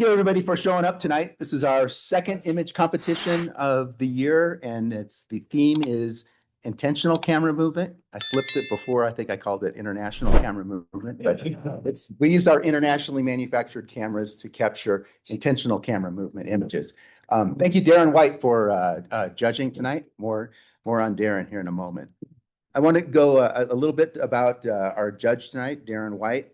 you everybody for showing up tonight. This is our second image competition of the year, and the theme is intentional camera movement. I slipped it before. I think I called it international camera movement, but we used our internationally manufactured cameras to capture intentional camera movement images. Thank you, Darren White, for judging tonight. More on Darren here in a moment. I want to go a little bit about our judge tonight, Darren White.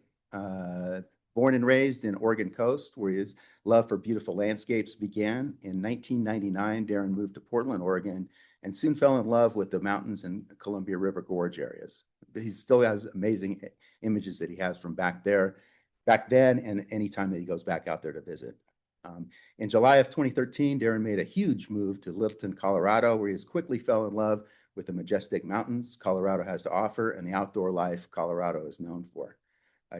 Born and raised in Oregon Coast, where his love for beautiful landscapes began. In 1999, Darren moved to Portland, Oregon, and soon fell in love with the mountains and Columbia River Gorge areas. But he still has amazing images that he has from back then, and anytime that he goes back out there to visit. In July of 2013, Darren made a huge move to Littleton, Colorado, where he quickly fell in love with the majestic mountains Colorado has to offer and the outdoor life Colorado is known for.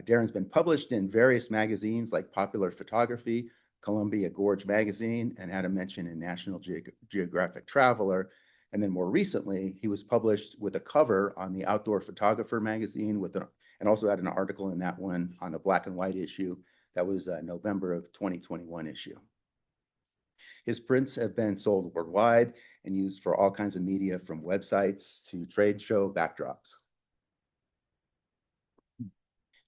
Darren's been published in various magazines like Popular Photography, Columbia Gorge Magazine, and had a mention in National Geographic Traveler. And then more recently, he was published with a cover on the Outdoor Photographer magazine and also had an article in that one on a black and white issue. That was November of 2021 issue. His prints have been sold worldwide and used for all kinds of media, from websites to trade show backdrops.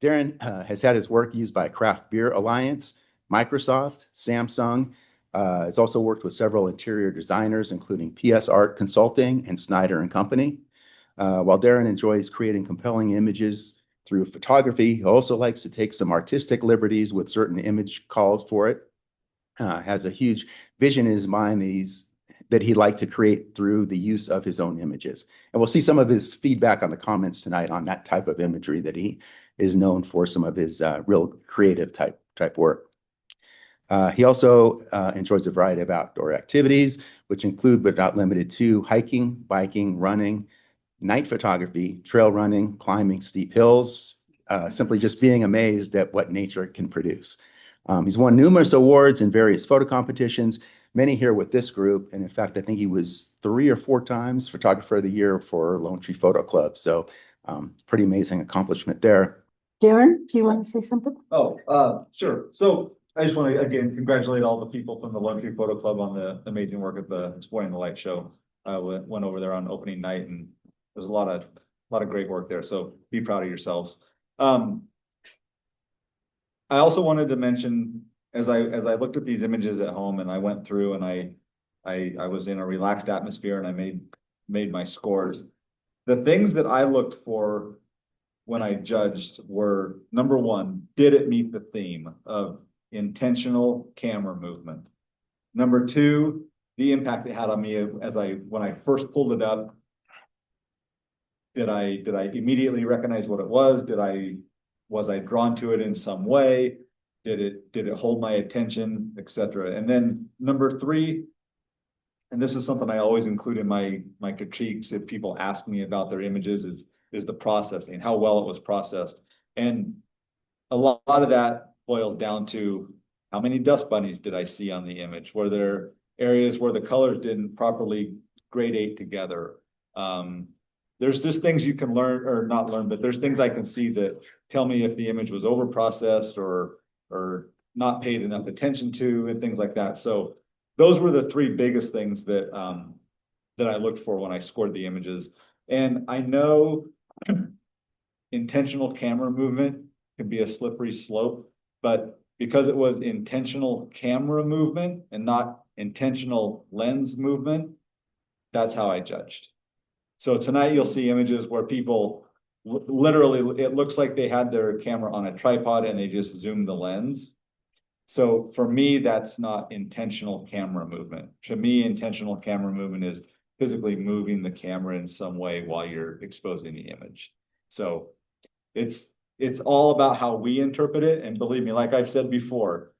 Darren has had his work used by Craft Beer Alliance, Microsoft, Samsung. Has also worked with several interior designers, including PS Art Consulting and Snyder and Company. While Darren enjoys creating compelling images through photography, he also likes to take some artistic liberties with certain image calls for it. Has a huge vision in his mind that he'd like to create through the use of his own images. And we'll see some of his feedback on the comments tonight on that type of imagery that he is known for, some of his real creative type work. He also enjoys a variety of outdoor activities, which include but not limited to hiking, biking, running, night photography, trail running, climbing steep hills, simply just being amazed at what nature can produce. He's won numerous awards in various photo competitions, many here with this group. And in fact, I think he was 3 or 4 times Photographer of the Year for Lone Tree Photo Club. So pretty amazing accomplishment there. Darren, do you want to say something? Sure. So I just want to, again, congratulate all the people from the Lone Tree Photo Club on the amazing work at the Exploring the Light show. I went over there on opening night, and there's a lot of great work there. So be proud of yourselves. I also wanted to mention, as I looked at these images at home, and I went through and I was in a relaxed atmosphere, and I made my scores. The things that I looked for when I judged were, number one, did it meet the theme of intentional camera movement? Number two, the impact it had on me when I first pulled it up. Did I immediately recognize what it was? Was I drawn to it in some way? Did it hold my attention, etc.? And then number three, and this is something I always include in my critiques if people ask me about their images, is the processing, how well it was processed. And a lot of that boils down to how many dust bunnies did I see on the image? Were there areas where the colors didn't properly gradate together? There's just things you can learn, or not learn, but there's things I can see that tell me if the image was over processed or not paid enough attention to, and things like that. So those were the 3 biggest things that I looked for when I scored the images. And I know intentional camera movement can be a slippery slope, but because it was intentional camera movement and not intentional lens movement, that's how I judged. So tonight you'll see images where people literally, it looks like they had their camera on a tripod and they just zoomed the lens. So for me, that's not intentional camera movement. To me, intentional camera movement is physically moving the camera in some way while you're exposing the image. So it's all about how we interpret it. And believe me, like I've said before,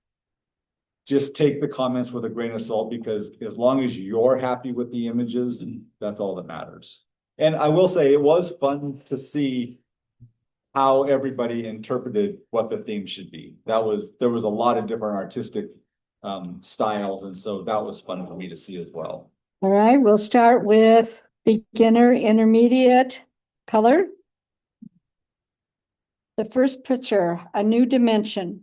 just take the comments with a grain of salt, because as long as you're happy with the images, that's all that matters. And I will say it was fun to see how everybody interpreted what the theme should be. There was a lot of different artistic styles, and so that was fun for me to see as well. All right, we'll start with beginner, intermediate, color. The first picture, a new dimension.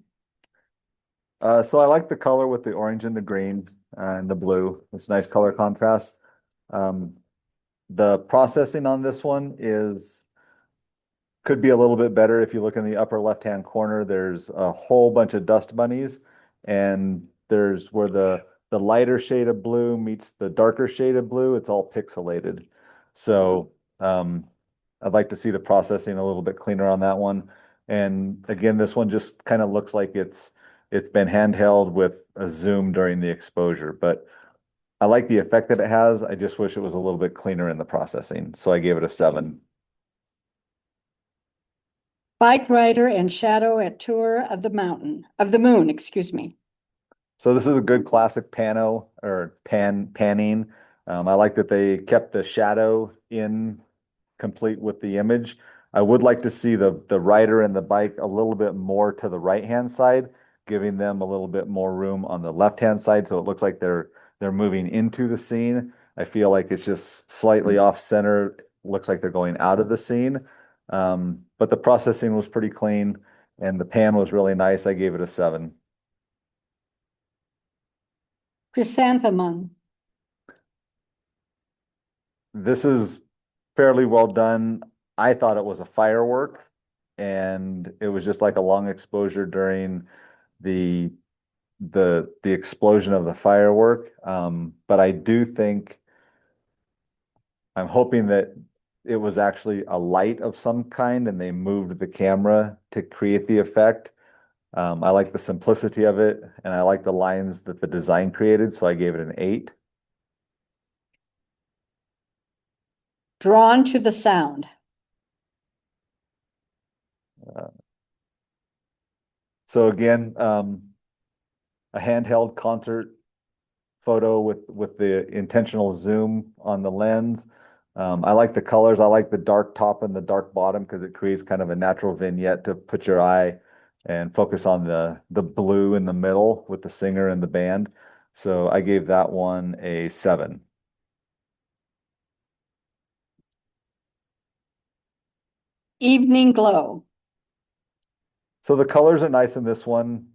So I like the color with the orange and the green and the blue. It's nice color contrast. Um, the processing on this one could be a little bit better. If you look in the upper left-hand corner, there's a whole bunch of dust bunnies, and there's where the lighter shade of blue meets the darker shade of blue, it's all pixelated. So I'd like to see the processing a little bit cleaner on that one. And again, this one just kind of looks like it's been handheld with a zoom during the exposure, but I like the effect that it has. I just wish it was a little bit cleaner in the processing. So I gave it a 7. Bike rider and shadow at tour of the moon, excuse me. So this is a good classic pano or panning. I like that they kept the shadow in complete with the image. I would like to see the rider and the bike a little bit more to the right-hand side, giving them a little bit more room on the left-hand side, so it looks like they're moving into the scene. I feel like it's just slightly off center. Looks like they're going out of the scene. But the processing was pretty clean and the pan was really nice. I gave it a 7. Chrysanthemum. This is fairly well done. I thought it was a firework, and it was just like a long exposure during the the explosion of the firework. But I do think I'm hoping that it was actually a light of some kind, and they moved the camera to create the effect. I like the simplicity of it, and I like the lines that the design created, so I gave it an 8. Drawn to the sound. So again, a handheld concert photo with the intentional zoom on the lens. I like the colors. I like the dark top and the dark bottom because it creates kind of a natural vignette to put your eye and focus on the blue in the middle with the singer and the band. So I gave that one a 7. Evening glow. So the colors are nice in this one.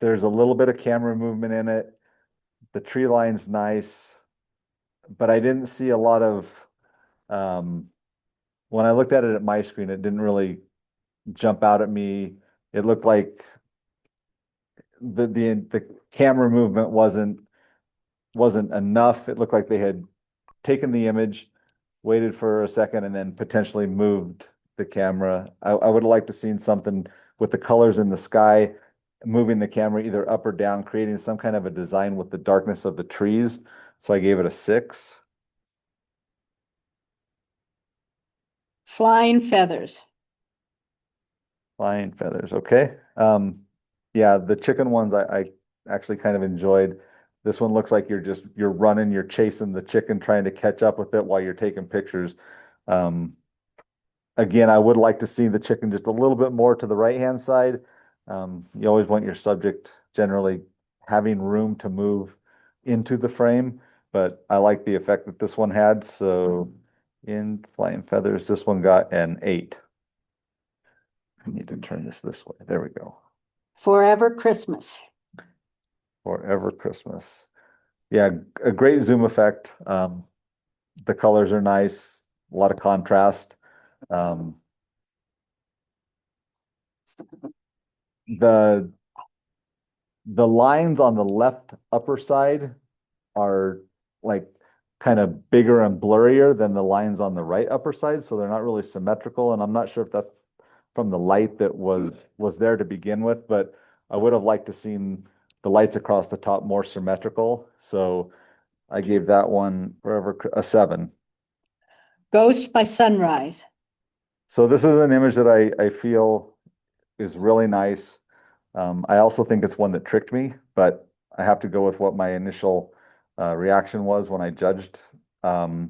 There's a little bit of camera movement in it. The tree line's nice, but I didn't see a lot of, when I looked at it at my screen, it didn't really jump out at me. It looked like the camera movement wasn't enough. It looked like they had taken the image, waited for a second, and then potentially moved the camera. I would have liked to seen something with the colors in the sky, moving the camera either up or down, creating some kind of a design with the darkness of the trees. So I gave it a 6. Flying feathers. Flying feathers, okay. Yeah, the chicken ones I actually kind of enjoyed. This one looks like you're running, you're chasing the chicken, trying to catch up with it while you're taking pictures. Again, I would like to see the chicken just a little bit more to the right-hand side. You always want your subject generally having room to move into the frame, but I like the effect that this one had. So in flying feathers, this one got an 8. I need to turn this way. There we go. Forever Christmas. Forever Christmas. Yeah, a great zoom effect. The colors are nice, a lot of contrast. The lines on the left upper side are like kind of bigger and blurrier than the lines on the right upper side, so they're not really symmetrical, and I'm not sure if that's from the light that was there to begin with, but I would have liked to seen the lights across the top more symmetrical, so I gave that one forever a 7. Ghost by sunrise. So this is an image that I feel is really nice. I also think it's one that tricked me, but I have to go with what my initial reaction was when I judged. I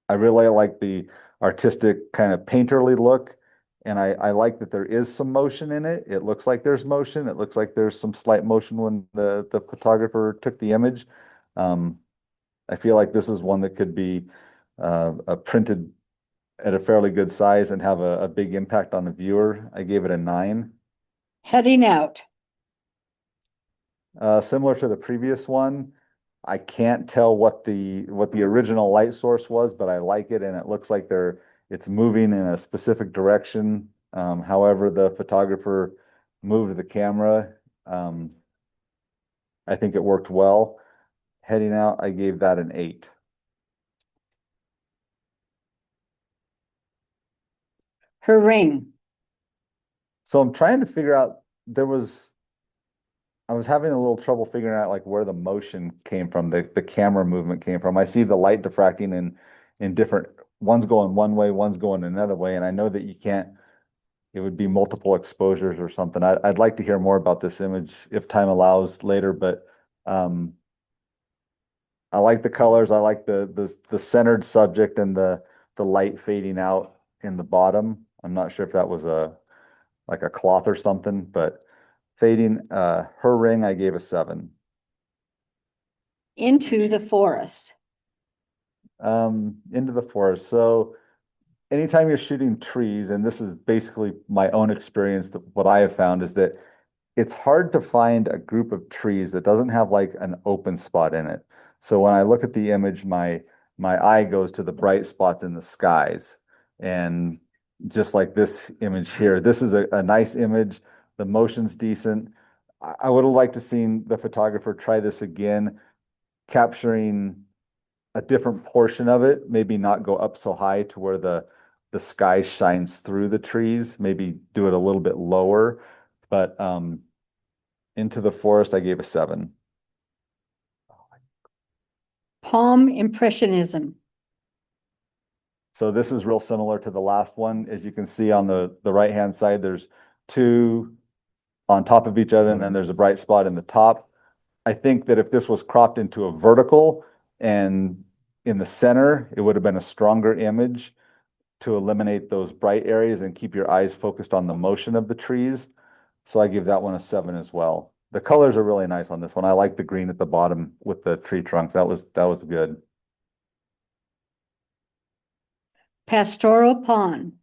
really like the artistic kind of painterly look, and I like that there is some motion in it. It looks like there's motion. It looks like there's some slight motion when the photographer took the image. I feel like this is one that could be printed at a fairly good size and have a big impact on the viewer. I gave it a 9. Heading out. Similar to the previous one, I can't tell what the original light source was, but I like it and it looks like it's moving in a specific direction. However, the photographer moved the camera. I think it worked well. Heading out, I gave that an 8. Her ring. So I'm trying to figure out, I was having a little trouble figuring out like where the motion came from, the camera movement came from. I see the light diffracting in different, one's going one way, one's going another way, and I know that you can't, it would be multiple exposures or something. I'd like to hear more about this image if time allows later, but I like the colors. I like the centered subject and the light fading out in the bottom. I'm not sure if that was like a cloth or something, but fading. Her ring, I gave a 7. Into the forest. Into the forest. So anytime you're shooting trees, and this is basically my own experience, what I have found is that it's hard to find a group of trees that doesn't have like an open spot in it. So when I look at the image, my eye goes to the bright spots in the skies. And just like this image here, this is a nice image. The motion's decent. I would have liked to seen the photographer try this again, capturing a different portion of it, maybe not go up so high to where the sky shines through the trees, maybe do it a little bit lower. But into the forest, I gave a 7. Palm impressionism. So this is real similar to the last one. As you can see on the right-hand side, there's 2 on top of each other, and then there's a bright spot in the top. I think that if this was cropped into a vertical and in the center, it would have been a stronger image to eliminate those bright areas and keep your eyes focused on the motion of the trees. So I give that one a 7 as well. The colors are really nice on this one. I like the green at the bottom with the tree trunks. That was good. Pastoral pond.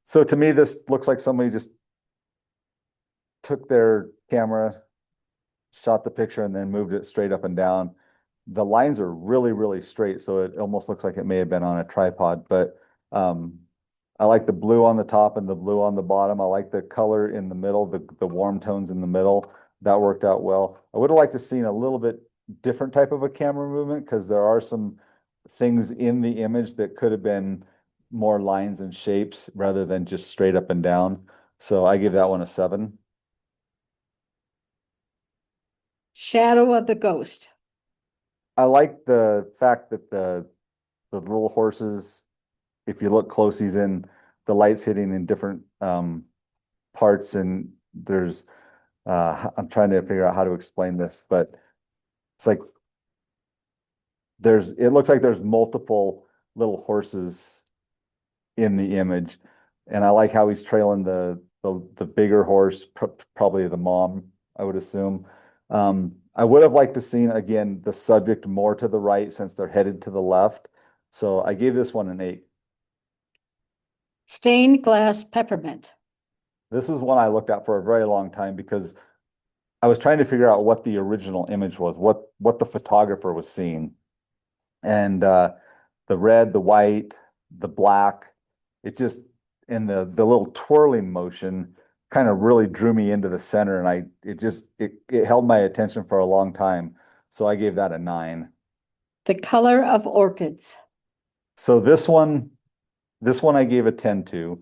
So to me, this looks like somebody just took their camera, shot the picture, and then moved it straight up and down. The lines are really, really straight, so it almost looks like it may have been on a tripod, but I like the blue on the top and the blue on the bottom. I like the color in the middle, the warm tones in the middle. That worked out well. I would have liked to seen a little bit different type of a camera movement because there are some things in the image that could have been more lines and shapes rather than just straight up and down. So I give that one a 7. Shadow of the ghost. I like the fact that the little horses, if you look close, he's in the lights hitting in different parts, and there's I'm trying to figure out how to explain this, but it's like it looks like there's multiple little horses in the image, and I like how he's trailing the bigger horse, probably the mom, I would assume. I would have liked to seen again the subject more to the right since they're headed to the left. So I gave this one an 8. Stained glass peppermint. This is one I looked at for a very long time because I was trying to figure out what the original image was, what the photographer was seeing. And the red, the white, the black, it just, and the little twirling motion kind of really drew me into the center, and it held my attention for a long time. So I gave that a 9. The color of orchids. So this one I gave a 10 to.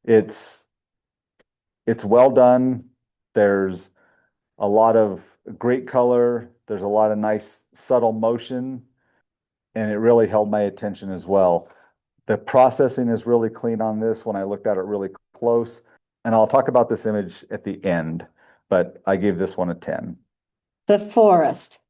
It's well done. There's a lot of great color. There's a lot of nice subtle motion, and it really held my attention as well. The processing is really clean on this when I looked at it really close. And I'll talk about this image at the end, but I gave this one a 10. The forest.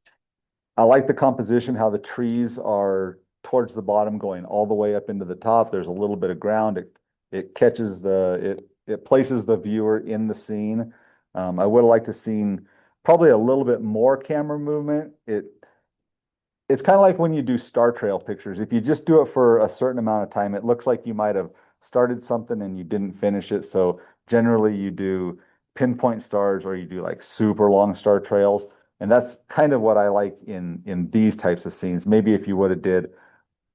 I like the composition, how the trees are towards the bottom going all the way up into the top. There's a little bit of ground. It catches it places the viewer in the scene. I would have liked to seen probably a little bit more camera movement. It's kind of like when you do star trail pictures. If you just do it for a certain amount of time, it looks like you might have started something and you didn't finish it. So Generally, you do pinpoint stars or you do like super long star trails. And that's kind of what I like in these types of scenes. Maybe if you would have did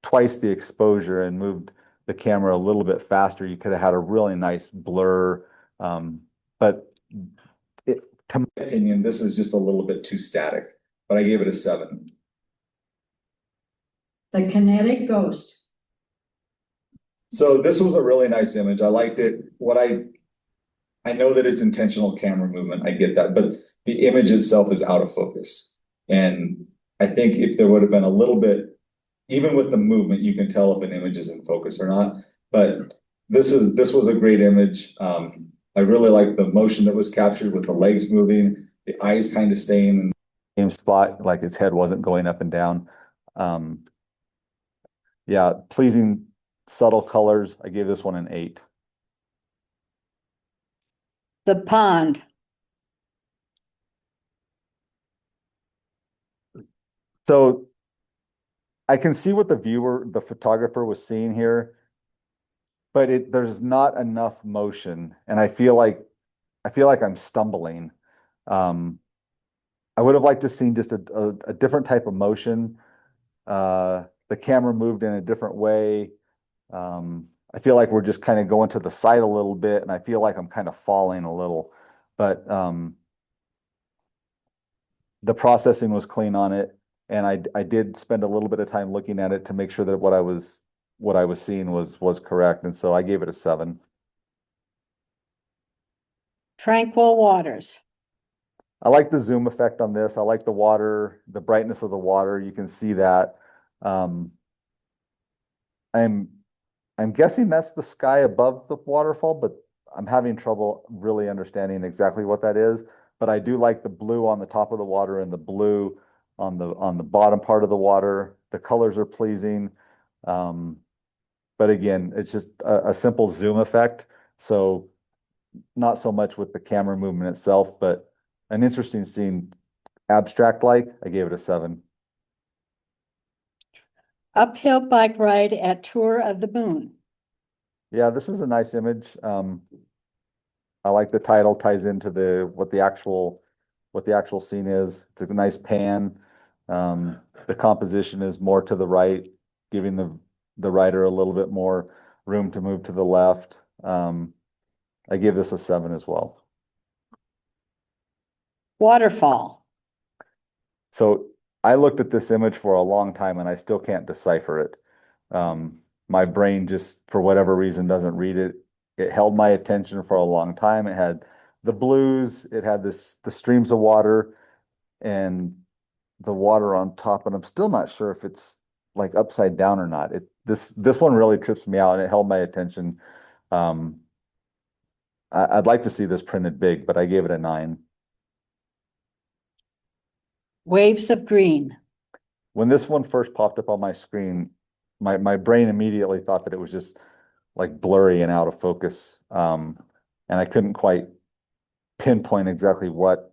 twice the exposure and moved the camera a little bit faster, you could have had a really nice blur. But to my opinion, this is just a little bit too static, but I gave it a 7. The kinetic ghost. So this was a really nice image. I liked it. I know that it's intentional camera movement. I get that, but the image itself is out of focus. And I think if there would have been a little bit, even with the movement, you can tell if an image is in focus or not. But this was a great image. I really like the motion that was captured with the legs moving, the eyes kind of staying in the same spot, like its head wasn't going up and down. Yeah, pleasing, subtle colors. I gave this one an 8. The pond. So I can see what the photographer was seeing here, but there's not enough motion, and I feel like I'm stumbling. I would have liked to seen just a different type of motion. The camera moved in a different way. I feel like we're just kind of going to the side a little bit, and I feel like I'm kind of falling a little, but the processing was clean on it, and I did spend a little bit of time looking at it to make sure that what I was seeing was correct, and so I gave it a 7. Tranquil waters. I like the zoom effect on this. I like the water, the brightness of the water. You can see that. I'm guessing that's the sky above the waterfall, but I'm having trouble really understanding exactly what that is. But I do like the blue on the top of the water and the blue on the bottom part of the water. The colors are pleasing. But again, it's just a simple zoom effect. So not so much with the camera movement itself, but an interesting scene, abstract like. I gave it a 7. Uphill bike ride at Tour of the Moon. Yeah, this is a nice image. I like the title, ties into what the actual scene is. It's a nice pan. The composition is more to the right, giving the rider a little bit more room to move to the left. I give this a 7 as well. Waterfall. So I looked at this image for a long time and I still can't decipher it. My brain just, for whatever reason, doesn't read it. It held my attention for a long time. It had the blues, it had the streams of water and the water on top, and I'm still not sure if it's like upside down or not. This one really trips me out and it held my attention. I'd like to see this printed big, but I gave it a 9. Waves of green. When this one first popped up on my screen, my brain immediately thought that it was just like blurry and out of focus. And I couldn't quite pinpoint exactly what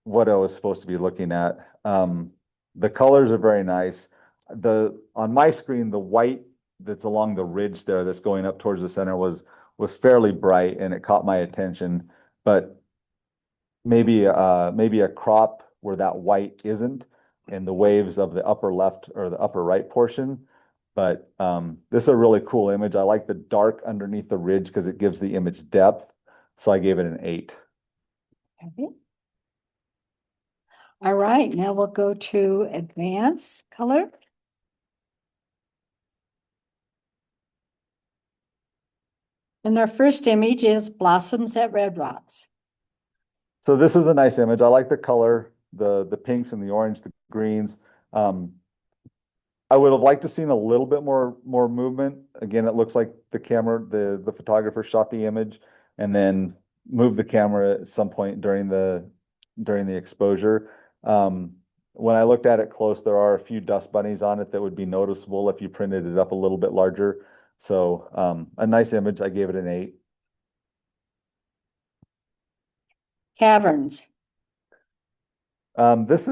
I was supposed to be looking at. The colors are very nice. On my screen, the white that's along the ridge there that's going up towards the center was fairly bright and it caught my attention, but maybe a crop where that white isn't in the waves of the upper left or the upper right portion. But this is a really cool image. I like the dark underneath the ridge because it gives the image depth. So I gave it an 8. Okay. All right, now we'll go to advanced color. And our first image is Blossoms at Red Rocks. So this is a nice image. I like the color, the pinks and the orange, the greens. I would have liked to seen a little bit more movement. Again, it looks like the photographer shot the image and then moved the camera at some point during the exposure. When I looked at it close, there are a few dust bunnies on it that would be noticeable if you printed it up a little bit larger. So a nice image. I gave it an 8. Caverns. This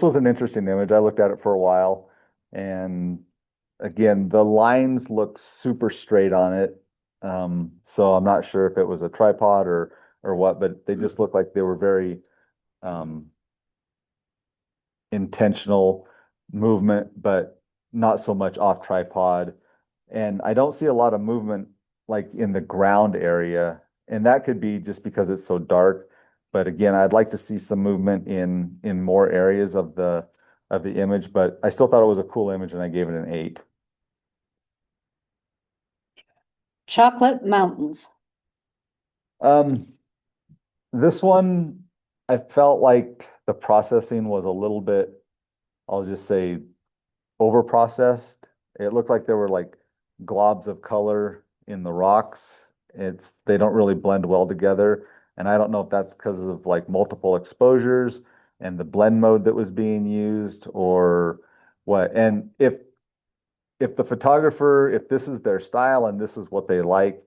was an interesting image. I looked at it for a while, and again, the lines look super straight on it. So I'm not sure if it was a tripod or what, but they just looked like they were very intentional movement, but not so much off tripod. And I don't see a lot of movement like in the ground area. And that could be just because it's so dark. But again, I'd like to see some movement in more areas of the image, but I still thought it was a cool image and I gave it an 8. Chocolate mountains. This one, I felt like the processing was a little bit, I'll just say, over processed. It looked like there were like globs of color in the rocks. They don't really blend well together. And I don't know if that's because of like multiple exposures and the blend mode that was being used or what. And if the photographer, if this is their style and this is what they like,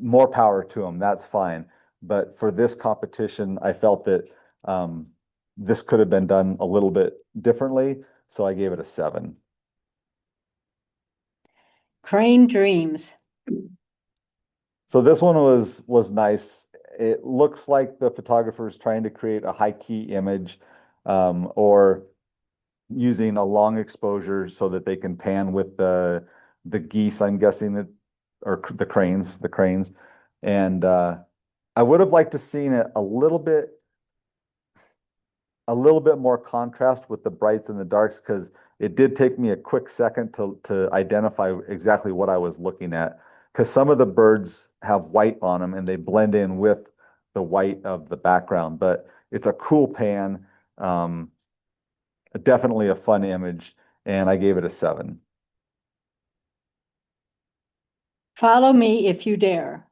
more power to them, that's fine. But for this competition, I felt that this could have been done a little bit differently. So I gave it a 7. Crane dreams. So this one was nice. It looks like the photographer is trying to create a high key image, or using a long exposure so that they can pan with the geese, I'm guessing that, or the cranes. And I would have liked to seen it a little bit more contrast with the brights and the darks, because it did take me a quick second to identify exactly what I was looking at. Because some of the birds have white on them and they blend in with the white of the background. But it's a cool pan, definitely a fun image, and I gave it a 7. Follow me if you dare.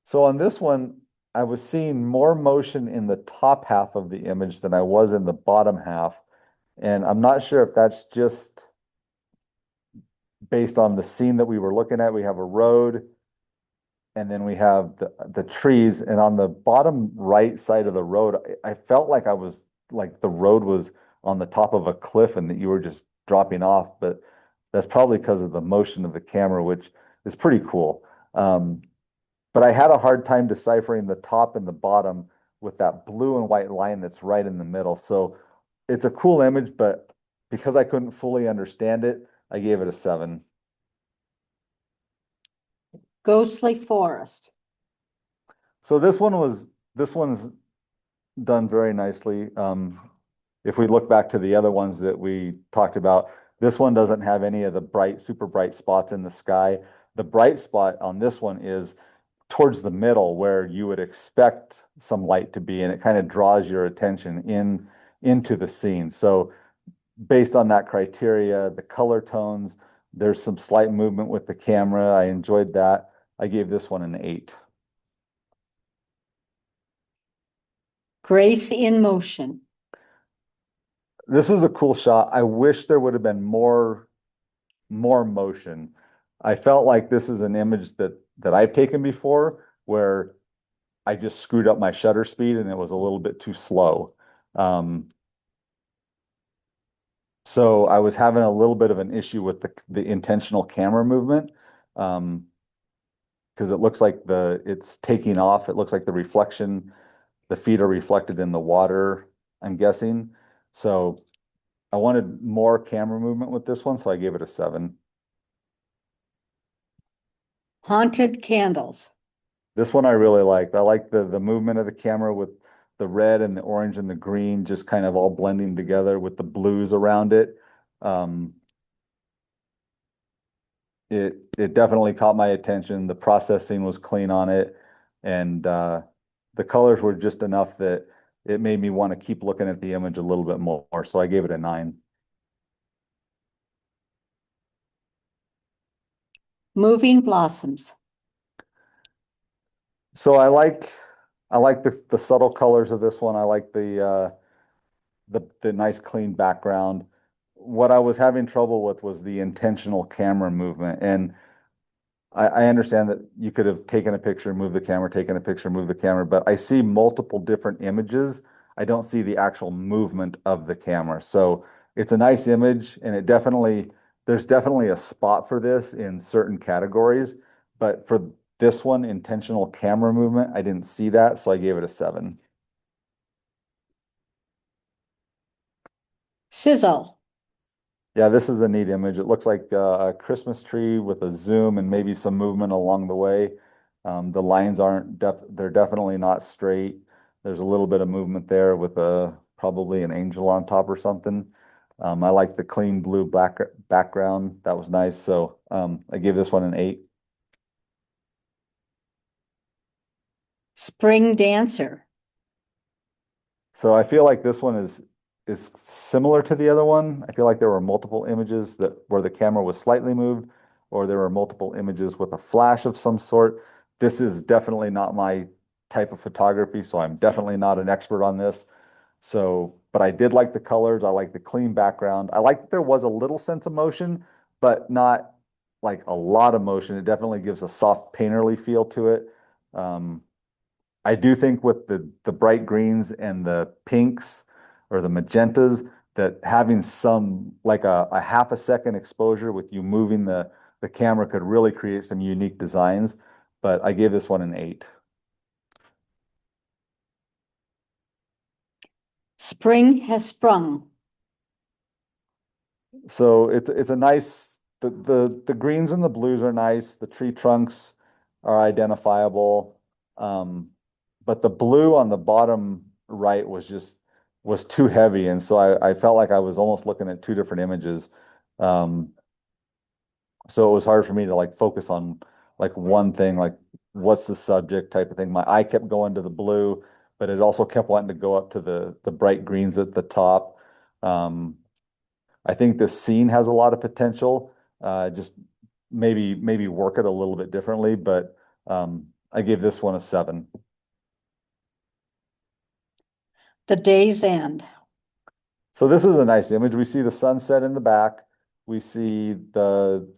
So on this one, I was seeing more motion in the top half of the image than I was in the bottom half. And I'm not sure if that's just based on the scene that we were looking at. We have a road and then we have the trees. And on the bottom right side of the road, I felt like I was like the road was on the top of a cliff and that you were just dropping off. But that's probably because of the motion of the camera, which is pretty cool. But I had a hard time deciphering the top and the bottom with that blue and white line that's right in the middle. So it's a cool image, but because I couldn't fully understand it, I gave it a 7. Ghostly forest. So this one's done very nicely. If we look back to the other ones that we talked about, this one doesn't have any of the super bright spots in the sky. The bright spot on this one is towards the middle where you would expect some light to be, and it kind of draws your attention into the scene. So based on that criteria, the color tones, there's some slight movement with the camera. I enjoyed that. I gave this one an 8. Grace in motion. This is a cool shot. I wish there would have been more motion. I felt like this is an image that I've taken before where I just screwed up my shutter speed and it was a little bit too slow. So I was having a little bit of an issue with the intentional camera movement. Because it looks like it's taking off. It looks like the feet are reflected in the water, I'm guessing. So I wanted more camera movement with this one, so I gave it a 7. Haunted candles. This one I really liked. I like the movement of the camera with the red and the orange and the green just kind of all blending together with the blues around it. It definitely caught my attention. The processing was clean on it, and the colors were just enough that it made me want to keep looking at the image a little bit more. So I gave it a 9. Moving blossoms. So I like the subtle colors of this one. I like the nice clean background. What I was having trouble with was the intentional camera movement. And I understand that you could have taken a picture, moved the camera, taken a picture, moved the camera, but I see multiple different images. I don't see the actual movement of the camera. So it's a nice image and it definitely there's definitely a spot for this in certain categories, but for this one, intentional camera movement, I didn't see that, so I gave it a 7. Sizzle. Yeah, this is a neat image. It looks like a Christmas tree with a zoom and maybe some movement along the way. The lines they're definitely not straight. There's a little bit of movement there with probably an angel on top or something. I like the clean blue background. That was nice. So I gave this one an 8. Spring dancer. So I feel like this one is similar to the other one. I feel like there were multiple images where the camera was slightly moved, or there were multiple images with a flash of some sort. This is definitely not my type of photography, so I'm definitely not an expert on this. So, but I did like the colors. I like the clean background. I like that there was a little sense of motion, but not like a lot of motion. It definitely gives a soft painterly feel to it. I do think with the bright greens and the pinks or the magentas, that having some like a half a second exposure with you moving the camera could really create some unique designs. But I gave this one an 8. Spring has sprung. So it's a nice the greens and the blues are nice. The tree trunks are identifiable. But the blue on the bottom right was too heavy, and so I felt like I was almost looking at two different images. Um, so it was hard for me to like focus on like one thing, like what's the subject type of thing. My eye kept going to the blue, but it also kept wanting to go up to the bright greens at the top. Um, I think this scene has a lot of potential. Just maybe work it a little bit differently, but I gave this one a 7. The day's end. So this is a nice image. We see the sunset in the back. We see the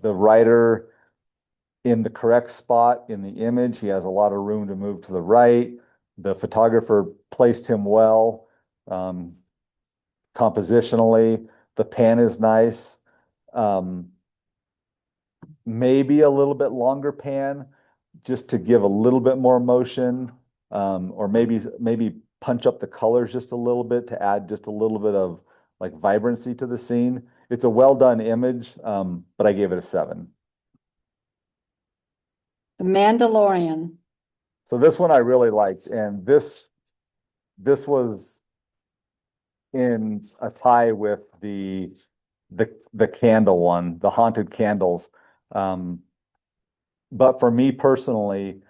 writer in the correct spot in the image. He has a lot of room to move to the right. The photographer placed him well, compositionally. The pan is nice. Maybe a little bit longer pan just to give a little bit more motion, or maybe punch up the colors just a little bit to add just a little bit of like vibrancy to the scene. It's a well done image, but I gave it a 7. The Mandalorian. So this one I really liked, and this was in a tie with the candle one, the haunted candles. But for me personally,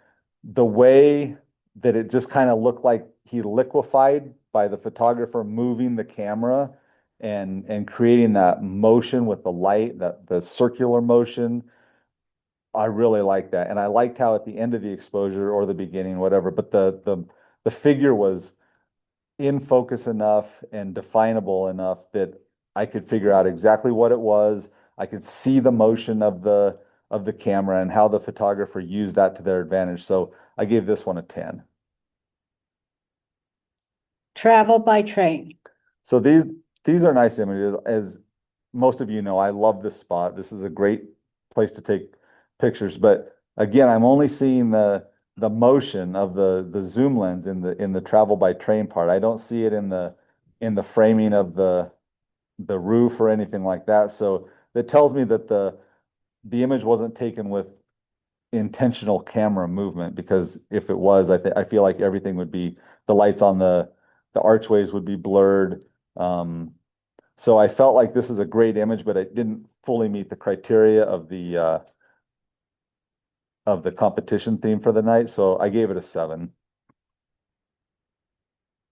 the way that it just kind of looked like he liquefied by the photographer moving the camera and creating that motion with the light, that the circular motion, I really liked that. And I liked how at the end of the exposure or the beginning, whatever, but the figure was in focus enough and definable enough that I could figure out exactly what it was. I could see the motion of the camera and how the photographer used that to their advantage. So I gave this one a 10. Travel by train. So these are nice images. As most of you know, I love this spot. This is a great place to take pictures. But again, I'm only seeing the motion of the zoom lens in the travel by train part. I don't see it in the framing of the roof or anything like that. So that tells me that the image wasn't taken with intentional camera movement, because if it was, I feel like everything would be, the lights on the archways would be blurred. So I felt like this is a great image, but it didn't fully meet the criteria of the competition theme for the night. So I gave it a 7.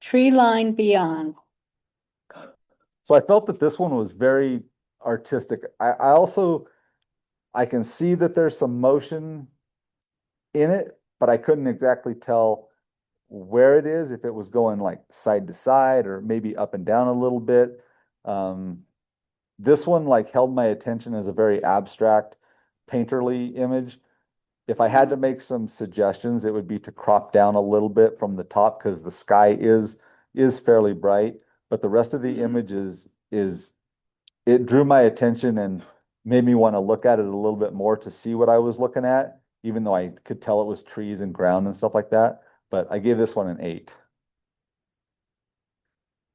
Tree line beyond. So I felt that this one was very artistic. I also, I can see that there's some motion in it, but I couldn't exactly tell where it is, if it was going like side to side or maybe up and down a little bit. This one like held my attention as a very abstract painterly image. If I had to make some suggestions, it would be to crop down a little bit from the top, because the sky is fairly bright, but the rest of the image is it drew my attention and made me want to look at it a little bit more to see what I was looking at, even though I could tell it was trees and ground and stuff like that. But I gave this one an 8.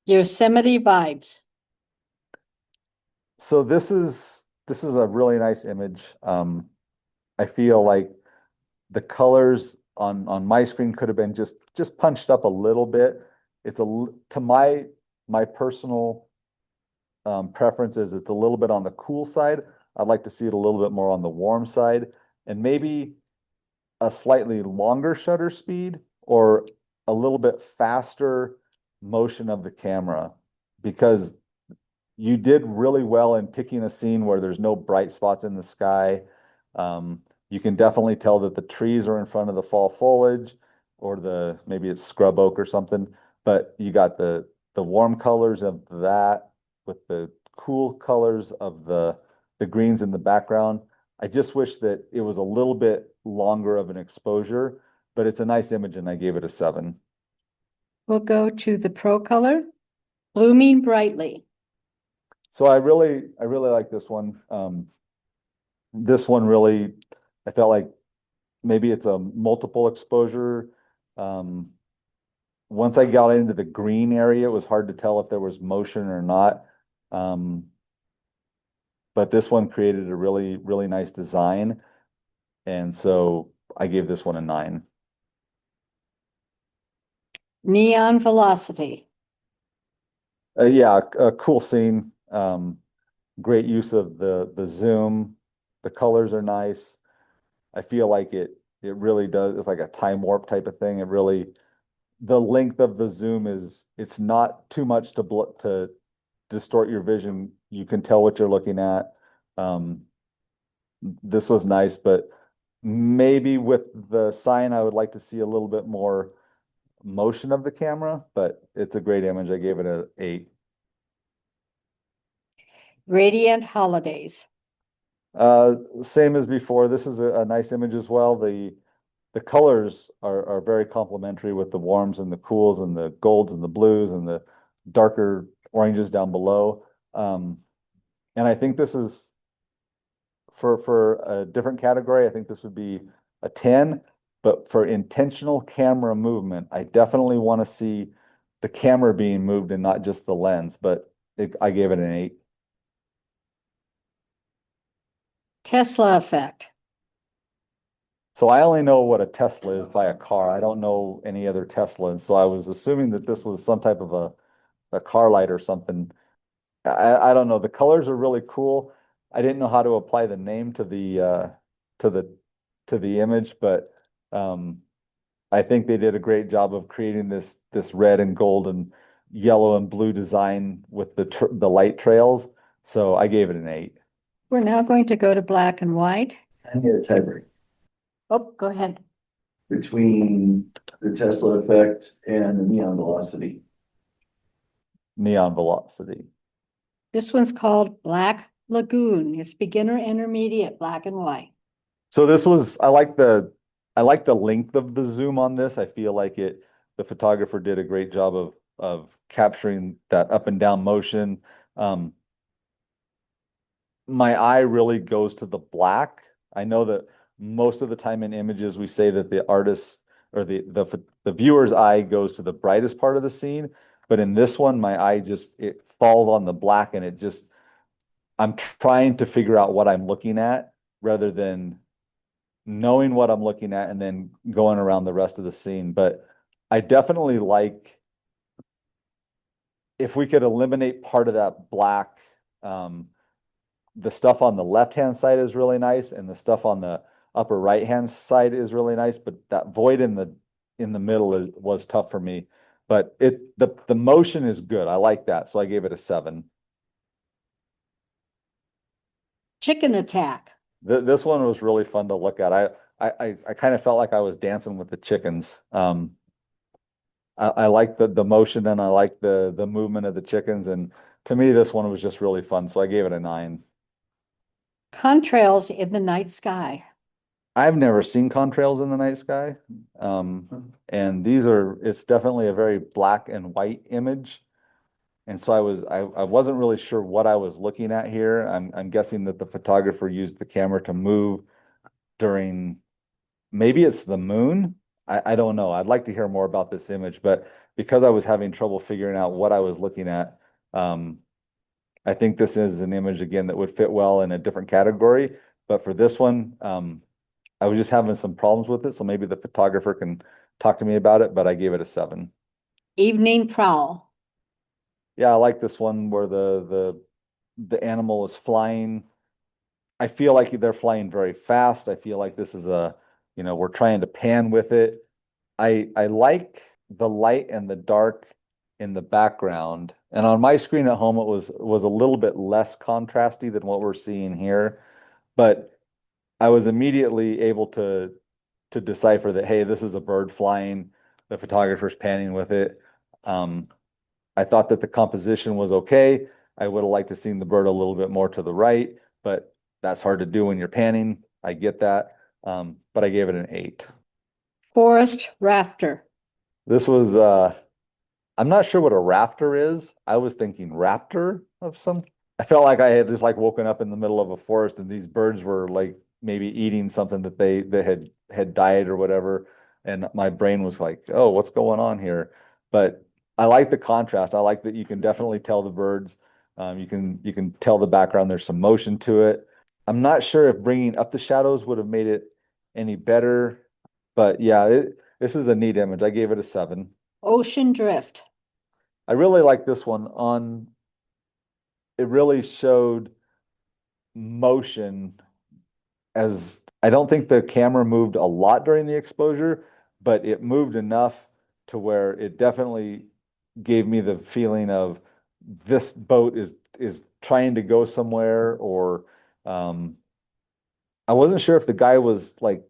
Yosemite vibes. So this is a really nice image. I feel like the colors on my screen could have been just punched up a little bit. To my personal preference is it's a little bit on the cool side. I'd like to see it a little bit more on the warm side, and maybe a slightly longer shutter speed or a little bit faster motion of the camera, because you did really well in picking a scene where there's no bright spots in the sky. You can definitely tell that the trees are in front of the fall foliage, or maybe it's scrub oak or something, but you got the warm colors of that with the cool colors of the greens in the background. I just wish that it was a little bit longer of an exposure, but it's a nice image and I gave it a 7. We'll go to the Pro Color, blooming brightly. So I really like this one. This one really, I felt like maybe it's a multiple exposure. Once I got into the green area, it was hard to tell if there was motion or not. But this one created a really nice design. And so I gave this one a 9. Neon velocity. Yeah, a cool scene. Great use of the zoom. The colors are nice. I feel like it really does. It's like a time warp type of thing. The length of the zoom it's not too much to distort your vision. You can tell what you're looking at. This was nice, but maybe with the sign, I would like to see a little bit more motion of the camera, but it's a great image. I gave it a 8. Radiant holidays. Same as before. This is a nice image as well. The colors are very complementary with the warms and the cools and the golds and the blues and the darker oranges down below. And I think this is for a different category. I think this would be a 10, but for intentional camera movement, I definitely want to see the camera being moved and not just the lens, but I gave it an 8. Tesla effect. So I only know what a Tesla is by a car. I don't know any other Tesla. And so I was assuming that this was some type of a car light or something. I don't know. The colors are really cool. I didn't know how to apply the name to the image, but I think they did a great job of creating this red and gold and yellow and blue design with the light trails. So I gave it an 8. We're now going to go to black and white. I need a tiebreak Oh, go ahead. between the Tesla effect and the neon velocity. Neon velocity. This one's called Black Lagoon. It's beginner intermediate, black and white. So I like the length of the zoom on this. I feel like the photographer did a great job of capturing that up and down motion. My eye really goes to the black. I know that most of the time in images, we say that the artist or the viewer's eye goes to the brightest part of the scene. But in this one, my eye it falls on the black, and I'm trying to figure out what I'm looking at rather than knowing what I'm looking at and then going around the rest of the scene. But I definitely like if we could eliminate part of that black. The stuff on the left-hand side is really nice, and the stuff on the upper right-hand side is really nice, but that void in the middle was tough for me. But the motion is good. I like that, so I gave it a 7. Chicken attack. This one was really fun to look at. I kind of felt like I was dancing with the chickens. I like the motion, and I like the movement of the chickens, and to me, this one was just really fun, so I gave it a 9. Contrails in the night sky. I've never seen contrails in the night sky. And it's definitely a very black and white image. And so I wasn't really sure what I was looking at here. I'm guessing that the photographer used the camera to move during, maybe it's the moon. I don't know. I'd like to hear more about this image, but because I was having trouble figuring out what I was looking at, I think this is an image again that would fit well in a different category. But for this one, I was just having some problems with it. So maybe the photographer can talk to me about it, but I gave it a 7. Evening prowl. Yeah, I like this one where the animal is flying. I feel like they're flying very fast. I feel like this is we're trying to pan with it. I like the light and the dark in the background. And on my screen at home, it was a little bit less contrasty than what we're seeing here. But I was immediately able to decipher that, hey, this is a bird flying. The photographer's panning with it. I thought that the composition was okay. I would have liked to seen the bird a little bit more to the right, but that's hard to do when you're panning. I get that. But I gave it an 8. Forest rafter. This was I'm not sure what a rafter is. I was thinking raptor of some. I felt like I had just like woken up in the middle of a forest and these birds were like maybe eating something that they had died or whatever. And my brain was like, oh, what's going on here? But I like the contrast. I like that you can definitely tell the birds. You can tell the background. There's some motion to it. I'm not sure if bringing up the shadows would have made it any better, but yeah, this is a neat image. I gave it a 7. Ocean drift. I really like this one on, it really showed motion as I don't think the camera moved a lot during the exposure, but it moved enough to where it definitely gave me the feeling of this boat is trying to go somewhere or I wasn't sure if the guy was like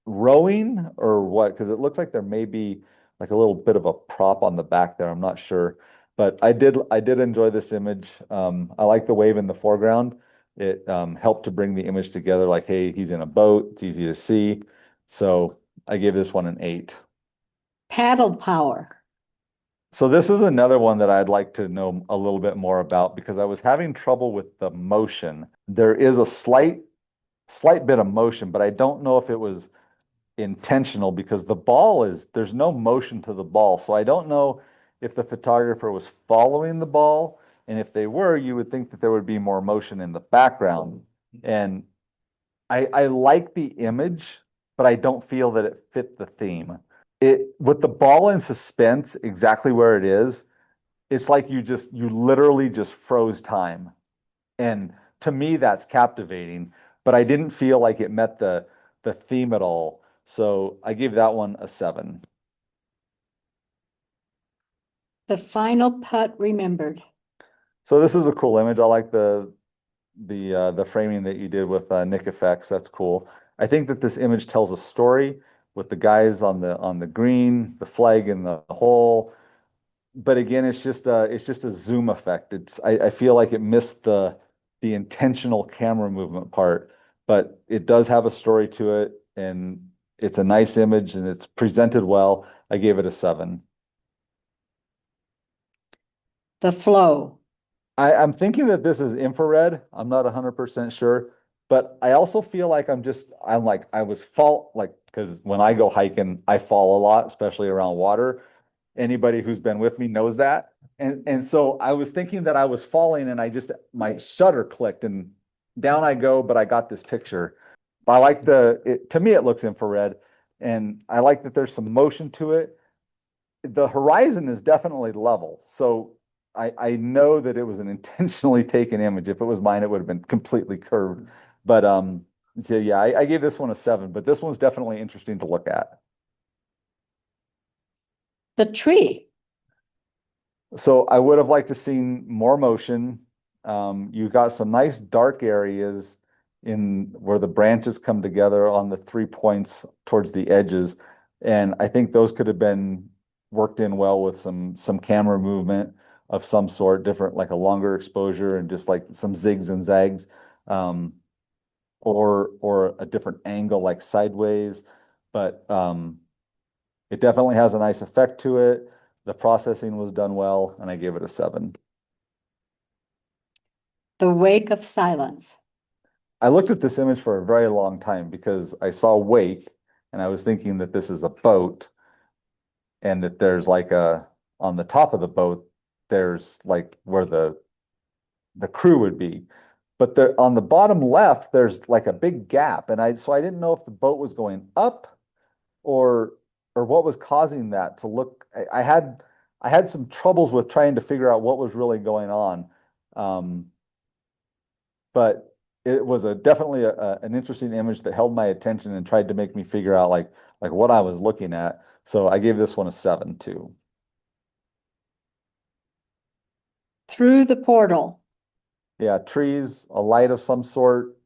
rowing or what, because it looks like there may be like a little bit of a prop on the back there. I'm not sure, but I did enjoy this image. I like the wave in the foreground. It helped to bring the image together. Like, hey, he's in a boat. It's easy to see. So I gave this one an 8. Paddle power. So this is another one that I'd like to know a little bit more about because I was having trouble with the motion. There is a slight bit of motion, but I don't know if it was intentional because there's no motion to the ball. So I don't know if the photographer was following the ball. And if they were, you would think that there would be more motion in the background. And I like the image, but I don't feel that it fit the theme. With the ball in suspense, exactly where it is, it's like you literally just froze time. And to me, that's captivating, but I didn't feel like it met the theme at all. So I gave that one a 7. The final putt remembered. So this is a cool image. I like the framing that you did with Nick Effects. That's cool. I think that this image tells a story with the guys on the green, the flag in the hole. But again, it's just a zoom effect. I feel like it missed the intentional camera movement part, but it does have a story to it, and it's a nice image and it's presented well. I gave it a 7. The flow. I'm thinking that this is infrared. I'm not 100% sure, but I also feel like I was fall like because when I go hiking, I fall a lot, especially around water. Anybody who's been with me knows that. And so I was thinking that I was falling and my shutter clicked and down I go, but I got this picture. I like to me, it looks infrared and I like that there's some motion to it. The horizon is definitely level. So I know that it was an intentionally taken image. If it was mine, it would have been completely curved. But so yeah, I gave this one a 7, but this one's definitely interesting to look at. The tree. So I would have liked to seen more motion. You got some nice dark areas in where the branches come together on the 3 points towards the edges. And I think those could have been worked in well with some camera movement of some sort, different, like a longer exposure and just like some zigs and zags. Or a different angle like sideways. But it definitely has a nice effect to it. The processing was done well, and I gave it a 7. The Wake of Silence. I looked at this image for a very long time because I saw wake and I was thinking that this is a boat and that there's like on the top of the boat, there's like where the crew would be. But on the bottom left, there's like a big gap. So I didn't know if the boat was going up or what was causing that to look. I had some troubles with trying to figure out what was really going on. But it was definitely an interesting image that held my attention and tried to make me figure out like what I was looking at. So I gave this one a 7 too. Through the Portal. Yeah, trees, a light of some sort,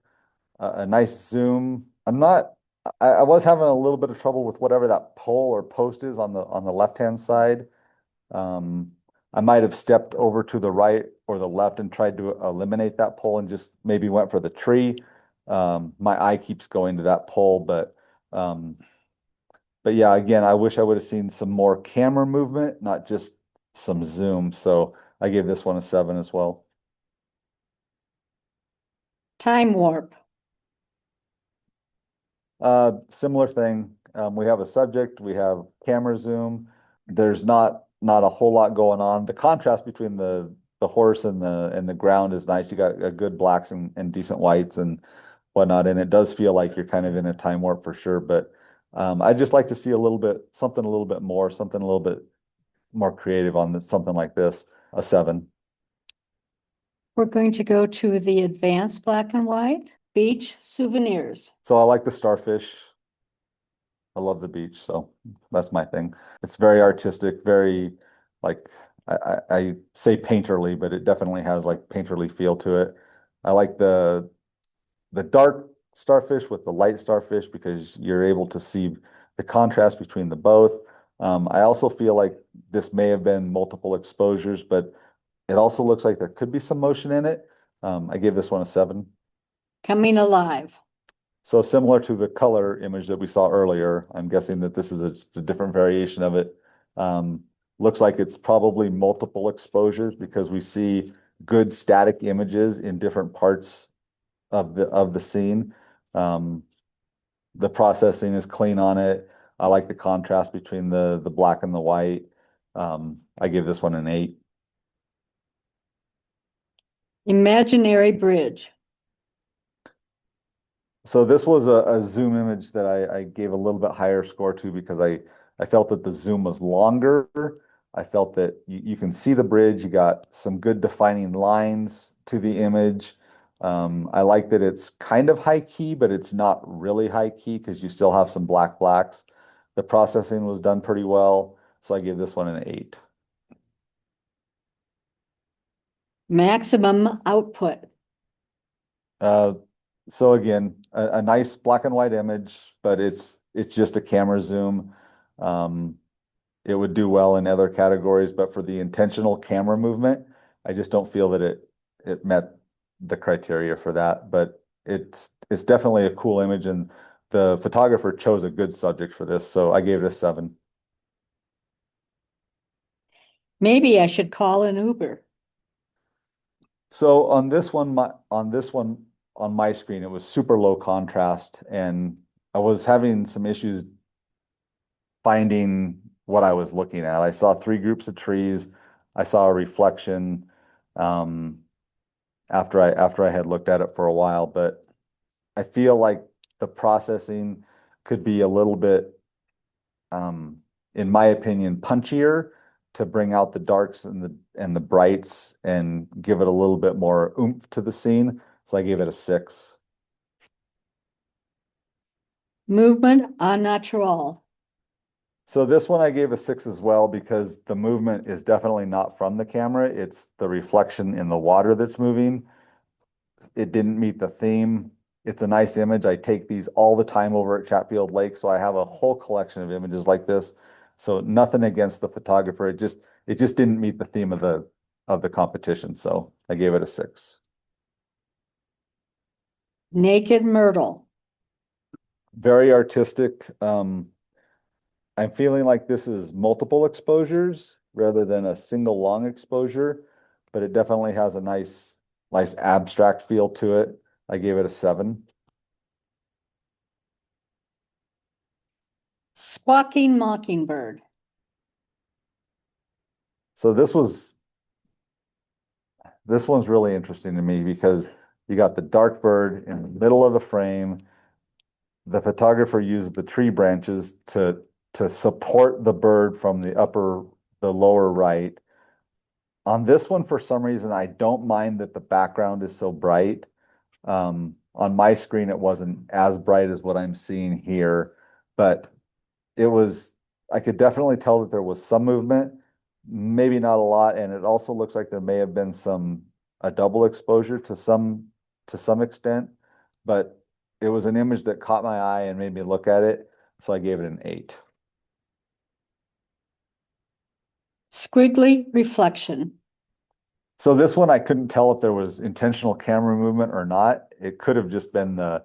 a nice zoom. I was having a little bit of trouble with whatever that pole or post is on the left-hand side. I might have stepped over to the right or the left and tried to eliminate that pole and just maybe went for the tree. My eye keeps going to that pole, but yeah, again, I wish I would have seen some more camera movement, not just some zoom. So I gave this one a 7 as well. Time Warp. Similar thing. We have a subject, we have camera zoom. There's not a whole lot going on. The contrast between the horse and the ground is nice. You got a good blacks and decent whites and whatnot, and it does feel like you're kind of in a time warp for sure. But I'd just like to see something a little bit more creative on something like this. A 7. We're going to go to the advanced black and white. Beach Souvenirs. So I like the starfish. I love the beach, so that's my thing. It's very artistic, very like I say painterly, but it definitely has like painterly feel to it. I like the dark starfish with the light starfish because you're able to see the contrast between the both. I also feel like this may have been multiple exposures, but it also looks like there could be some motion in it. I gave this one a 7. Coming Alive. So similar to the color image that we saw earlier, I'm guessing that this is just a different variation of it. Looks like it's probably multiple exposures because we see good static images in different parts of the scene. The processing is clean on it. I like the contrast between the black and the white. I give this one an 8. Imaginary Bridge. So this was a zoom image that I gave a little bit higher score to because I felt that the zoom was longer. I felt that you can see the bridge. You got some good defining lines to the image. I like that it's kind of high key, but it's not really high key because you still have some blacks. The processing was done pretty well, so I give this one an 8. Maximum Output. So again, a nice black and white image, but it's just a camera zoom. It would do well in other categories, but for the intentional camera movement, I just don't feel that it met the criteria for that. But it's definitely a cool image, and the photographer chose a good subject for this, so I gave it a 7. Maybe I should call an Uber. So on this one, on my screen, it was super low contrast, and I was having some issues finding what I was looking at. I saw 3 groups of trees. I saw a reflection after I had looked at it for a while, but I feel like the processing could be a little bit, in my opinion, punchier to bring out the darks and the brights and give it a little bit more oomph to the scene. So I gave it a 6. Movement au naturel. So this one I gave a 6 as well because the movement is definitely not from the camera. It's the reflection in the water that's moving. It didn't meet the theme. It's a nice image. I take these all the time over at Chatfield Lake, so I have a whole collection of images like this. So nothing against the photographer. It just didn't meet the theme of the competition. So I gave it a 6. Naked Myrtle. Very artistic. I'm feeling like this is multiple exposures rather than a single long exposure, but it definitely has a nice abstract feel to it. I gave it a 7. Squawking Mockingbird. So this one's really interesting to me because you got the dark bird in the middle of the frame. The photographer used the tree branches to support the bird from the lower right. On this one, for some reason, I don't mind that the background is so bright. On my screen, it wasn't as bright as what I'm seeing here, but I could definitely tell that there was some movement, maybe not a lot, and it also looks like there may have been a double exposure to some extent, but it was an image that caught my eye and made me look at it, so I gave it an 8. Squiggly Reflection. So this one, I couldn't tell if there was intentional camera movement or not. It could have just been the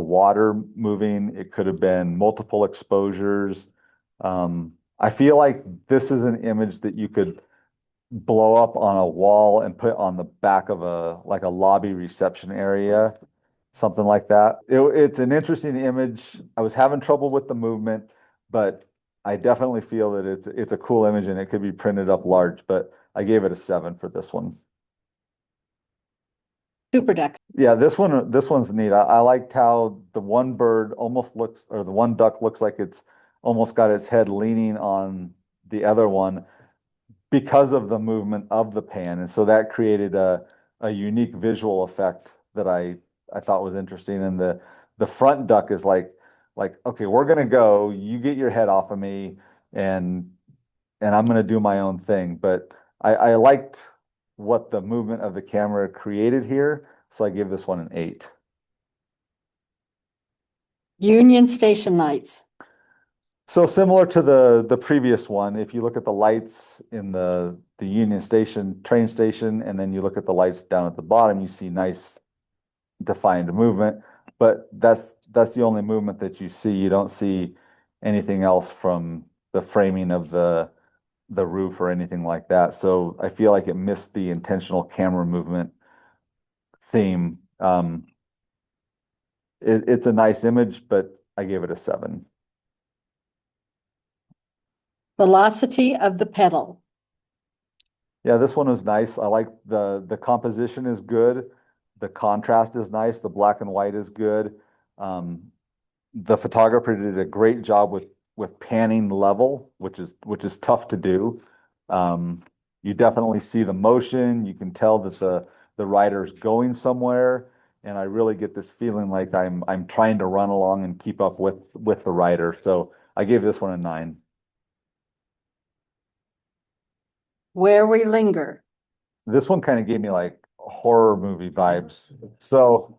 water moving. It could have been multiple exposures. I feel like this is an image that you could blow up on a wall and put on the back of like a lobby reception area, something like that. It's an interesting image. I was having trouble with the movement, but I definitely feel that it's a cool image and it could be printed up large, but I gave it a 7 for this one. Super Ducks. Yeah, this one's neat. I liked how the one the one duck looks like it's almost got its head leaning on the other one because of the movement of the pan. And so that created a unique visual effect that I thought was interesting. And the front duck is like, okay, we're gonna go, you get your head off of me and I'm gonna do my own thing. But I liked what the movement of the camera created here. So I give this one an 8. Union Station Lights. So similar to the previous one, if you look at the lights in the Union Station, train station, and then you look at the lights down at the bottom, you see nice defined movement, but that's the only movement that you see. You don't see anything else from the framing of the roof or anything like that. So I feel like it missed the intentional camera movement theme. It's a nice image, but I gave it a 7. Velocity of the Pedal. Yeah, this one was nice. I like the composition is good. The contrast is nice. The black and white is good. The photographer did a great job with panning level, which is tough to do. You definitely see the motion. You can tell that the rider's going somewhere, and I really get this feeling like I'm trying to run along and keep up with the rider. So I gave this one a 9. Where We Linger. This one kind of gave me like horror movie vibes. So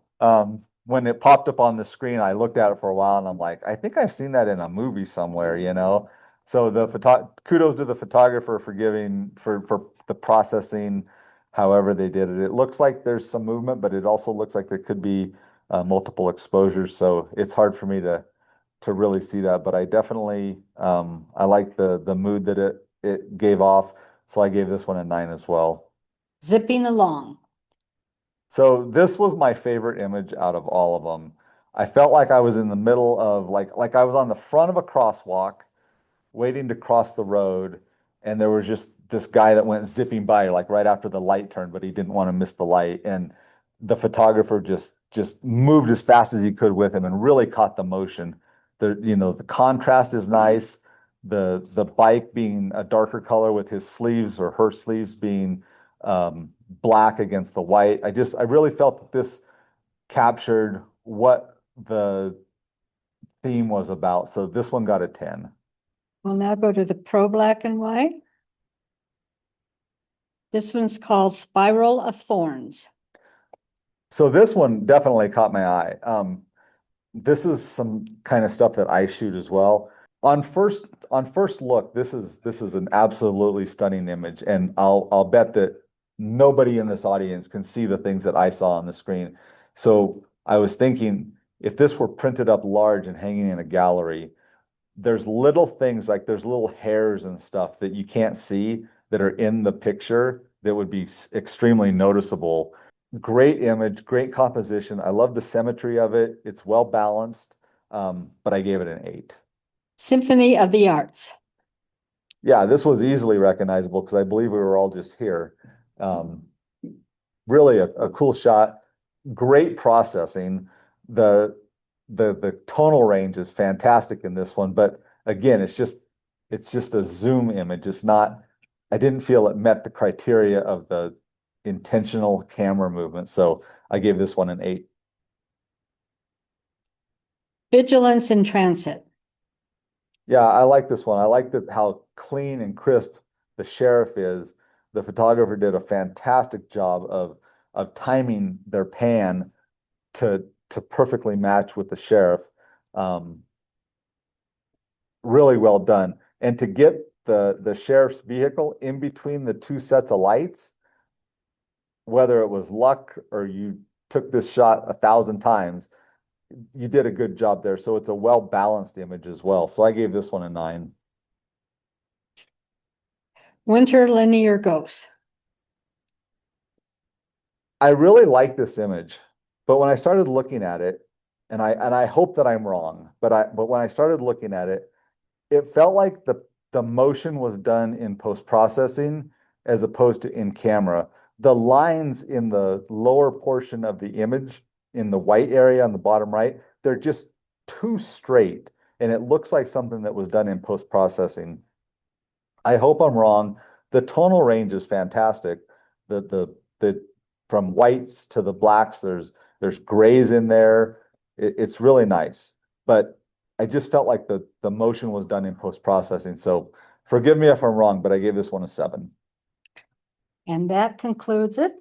when it popped up on the screen, I looked at it for a while and I'm like, I think I've seen that in a movie somewhere, you know? So kudos to the photographer for for the processing, however they did it. It looks like there's some movement, but it also looks like there could be multiple exposures. So it's hard for me to really see that, but I definitely I like the mood that it gave off. So I gave this one a 9 as well. Zipping Along. So this was my favorite image out of all of them. I felt like I was in the middle of like I was on the front of a crosswalk waiting to cross the road, and there was just this guy that went zipping by like right after the light turned, but he didn't want to miss the light. And the photographer just moved as fast as he could with him and really caught the motion. The contrast is nice. The bike being a darker color with his sleeves or her sleeves being black against the white. I really felt that this captured what the theme was about. So this one got a 10. We'll now go to the Pro Black and White. This one's called Spiral of Thorns. So this one definitely caught my eye. This is some kind of stuff that I shoot as well. On first look, this is an absolutely stunning image, and I'll bet that nobody in this audience can see the things that I saw on the screen. So I was thinking, if this were printed up large and hanging in a gallery, there's little things like there's little hairs and stuff that you can't see that are in the picture that would be extremely noticeable. Great image, great composition. I love the symmetry of it. It's well balanced, but I gave it an 8. Symphony of the Arts. Yeah, this was easily recognizable because I believe we were all just here. Really a cool shot, great processing. The tonal range is fantastic in this one, but again, it's just a zoom image. It's not, I didn't feel it met the criteria of the intentional camera movement. So I gave this one an 8. Vigilance in Transit. Yeah, I like this one. I like how clean and crisp the sheriff is. The photographer did a fantastic job of timing their pan to perfectly match with the sheriff. Really well done. And to get the sheriff's vehicle in between the two sets of lights, whether it was luck or you took this shot 1,000 times, you did a good job there. So it's a well-balanced image as well. So I gave this one a 9. Winter Linear Ghost. I really like this image, but when I started looking at it, and I hope that I'm wrong, but when I started looking at it, it felt like the motion was done in post-processing as opposed to in camera. The lines in the lower portion of the image, in the white area on the bottom right, they're just too straight, and it looks like something that was done in post-processing. I hope I'm wrong. The tonal range is fantastic. The from whites to the blacks, there's grays in there. It's really nice, but I just felt like the motion was done in post-processing. So forgive me if I'm wrong, but I gave this one a 7. And that concludes it.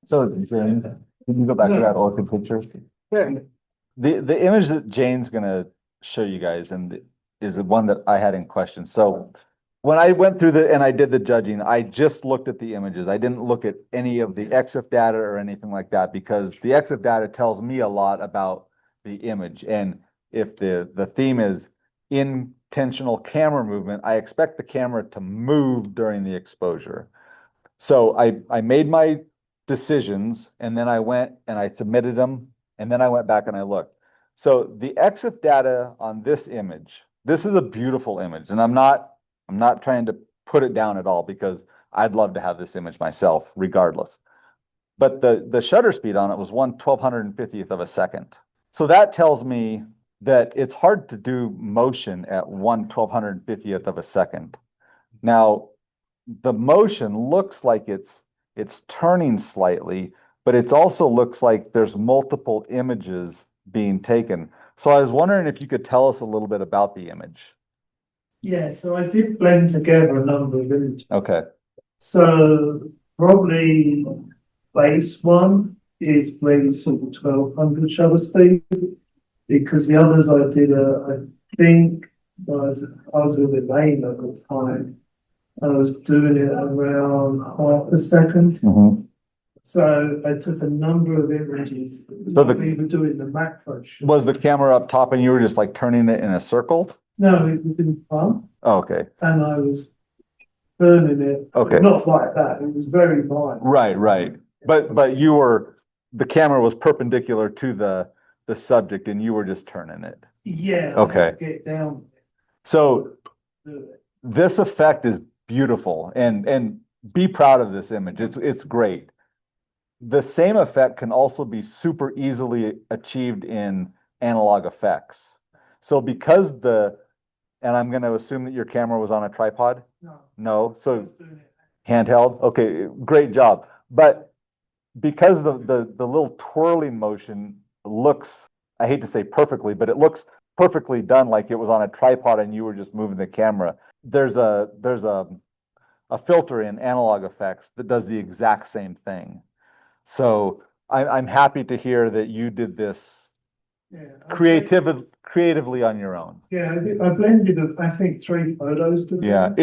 So Jane, can you go back to that orchid picture? The image that Jane's gonna show you guys is the one that I had in question. So when I went through and I did the judging, I just looked at the images. I didn't look at any of the EXIF data or anything like that because the EXIF data tells me a lot about the image. And if the theme is intentional camera movement, I expect the camera to move during the exposure. So I made my decisions and then I went and I submitted them and then I went back and I looked. So the EXIF data on this image, this is a beautiful image, and I'm not trying to put it down at all because I'd love to have this image myself regardless. But the shutter speed on it was 1/1250th of a second. So that tells me that it's hard to do motion at 1/1250th of a second. Now, the motion looks like it's turning slightly, but it also looks like there's multiple images being taken. So I was wondering if you could tell us a little bit about the image. Yeah, so I did blend together a number of images. Okay. So probably base one is maybe sort of 1200 shutter speed, because the others I did, I think I was a bit lame at the time. I was doing it around half a second. Mhm. So I took a number of images. So We were doing the macro shot. Was the camera up top and you were just like turning it in a circle? No, it was in front, Oh, okay. and I was turning it. Okay. Not like that. It was very violent. Right. But the camera was perpendicular to the subject and you were just turning it. Yeah. Okay. Get down. So Do it. this effect is beautiful and be proud of this image. It's great. The same effect can also be super easily achieved in analog effects. So because and I'm going to assume that your camera was on a tripod? No. No. I So was doing it. handheld? Okay, great job. But because the little twirling motion looks, I hate to say perfectly, but it looks perfectly done like it was on a tripod and you were just moving the camera. There's a filter in analog effects that does the exact same thing. So I'm happy to hear that you did this Yeah. creatively on your own. Yeah, I blended, I think, 3 photos together. Yeah,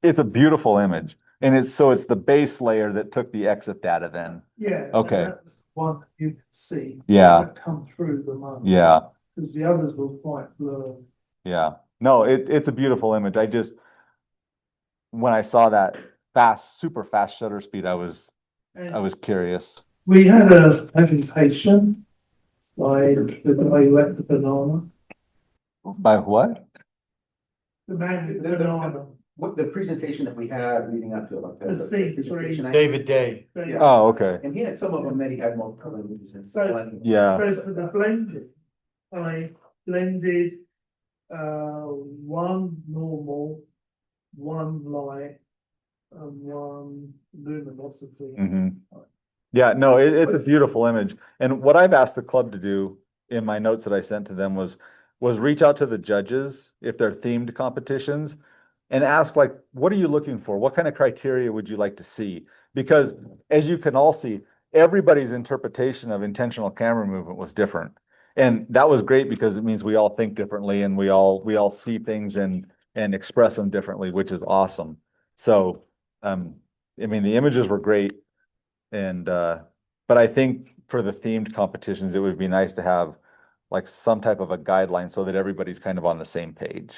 it's a beautiful image. And it's the base layer that took the EXIF data then. Yeah. Okay. That was the one that you could see. Yeah. That come through the month. Yeah, Because the others were quite blurry. yeah. No, it's a beautiful image. I just, when I saw that super fast shutter speed, I was curious. We had a presentation by the guy who ate the banana. By what? The man with the The- the- banana. What the presentation that we had leading up to it, like The scene presentation I- David Day. Yeah. Oh, okay. And he had some of them that he had more colors and. So- Yeah. So for the blending, I blended one normal, one light, and one luminosity. Mhm. Yeah, no, it's a beautiful image. And what I've asked the club to do in my notes that I sent to them was reach out to the judges if they're themed competitions and ask like, what are you looking for? What kind of criteria would you like to see? Because as you can all see, everybody's interpretation of intentional camera movement was different. And that was great because it means we all think differently and we all see things and express them differently, which is awesome. So, I mean, the images were great. And, but I think for the themed competitions, it would be nice to have like some type of a guideline so that everybody's kind of on the same page.